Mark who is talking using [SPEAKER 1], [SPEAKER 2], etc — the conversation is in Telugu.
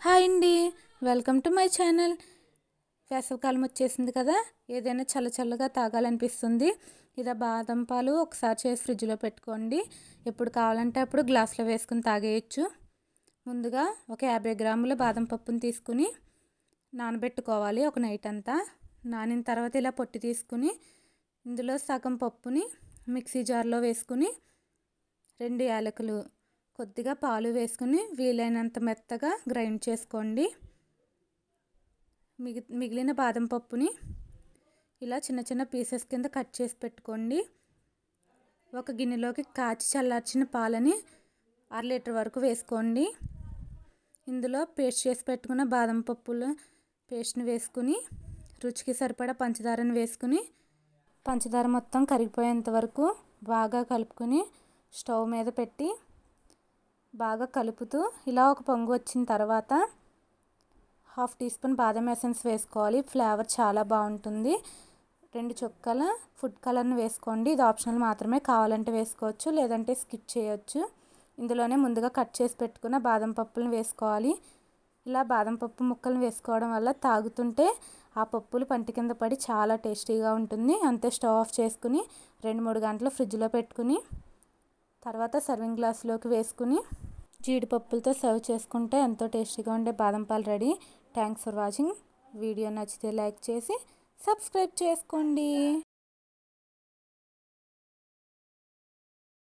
[SPEAKER 1] హాయ్ అండి, వెల్కమ్ టు మై ఛానల్. వేసవికాలం వచ్చేసింది కదా, ఏదైనా చల్లగా తాగాలనిపిస్తుంది. ఇలా బాదం పాలు ఒకసారి చేసి ఫ్రిడ్జ్లో పెట్టుకోండి. ఎప్పుడు కావాలంటే అప్పుడు గ్లాస్లో వేసుకుని తాగేయచ్చు. ముందుగా ఒక 50 గ్రాముల బాదం పప్పుని తీసుకుని నానబెట్టుకోవాలి. ఒక నైట్ అంతా నానిన తర్వాత ఇలా పొట్టి తీసుకుని ఇందులో సగం పప్పుని మిక్సీ జార్లో వేసుకుని 2 యాలకులు, కొద్దిగా పాలు వేసుకుని వీలైనంత మెత్తగా గ్రైండ్ చేసుకోండి. మిగిలిన బాదం పప్పుని ఇలా చిన్న చిన్న పీసెస్ కింద కట్ చేసి పెట్టుకోండి. ఒక గిన్నెలోకి కాచి చల్లార్చిన పాలని 1/2 లీటర్ వరకు వేసుకోండి. ఇందులో పేస్ట్ చేసి పెట్టుకున్న బాదం పప్పుల పేస్ట్ని వేసుకుని రుచికి సరిపడా పంచదారని వేసుకుని పంచదార మొత్తం కరిగిపోయేంత వరకు బాగా కలుపుకొని స్టవ్ మీద పెట్టి బాగా కలుపుతూ ఇలా ఒక పొంగు వచ్చిన తర్వాత 1/2 టీ స్పూన్ బాదం ఎసెన్స్ వేసుకోవాలి. ఫ్లేవర్ చాలా బాగుంటుంది. 2 చుక్కల ఫుడ్ కలర్ని వేసుకోండి. ఇది ఆప్షనల్ మాత్రమే, కావాలంటే వేసుకోవచ్చు, లేదంటే స్కిప్ చేయొచ్చు. ఇందులోనే ముందుగా కట్ చేసి పెట్టుకున్న బాదం పప్పులను వేసుకోవాలి. ఇలా బాదం పప్పు ముక్కలను వేసుకోవడం వల్ల తాగుతుంటే ఆ పప్పులు పంటి కింద పడి చాలా టేస్టీగా ఉంటుంది. అంతే, స్టవ్ ఆఫ్ చేసుకుని 2-3 గంటలు ఫ్రిడ్జ్లో పెట్టుకుని తర్వాత సర్వింగ్ గ్లాస్లోకి వేసుకుని జీడిపప్పులతో సర్వ్ చేసుకుంటే ఎంతో టేస్టీగా ఉండే బాదం పాలు ready. Thanks for watching. Video నచ్చితే లైక్ చేసి సబ్స్క్రైబ్ చేసుకోండి.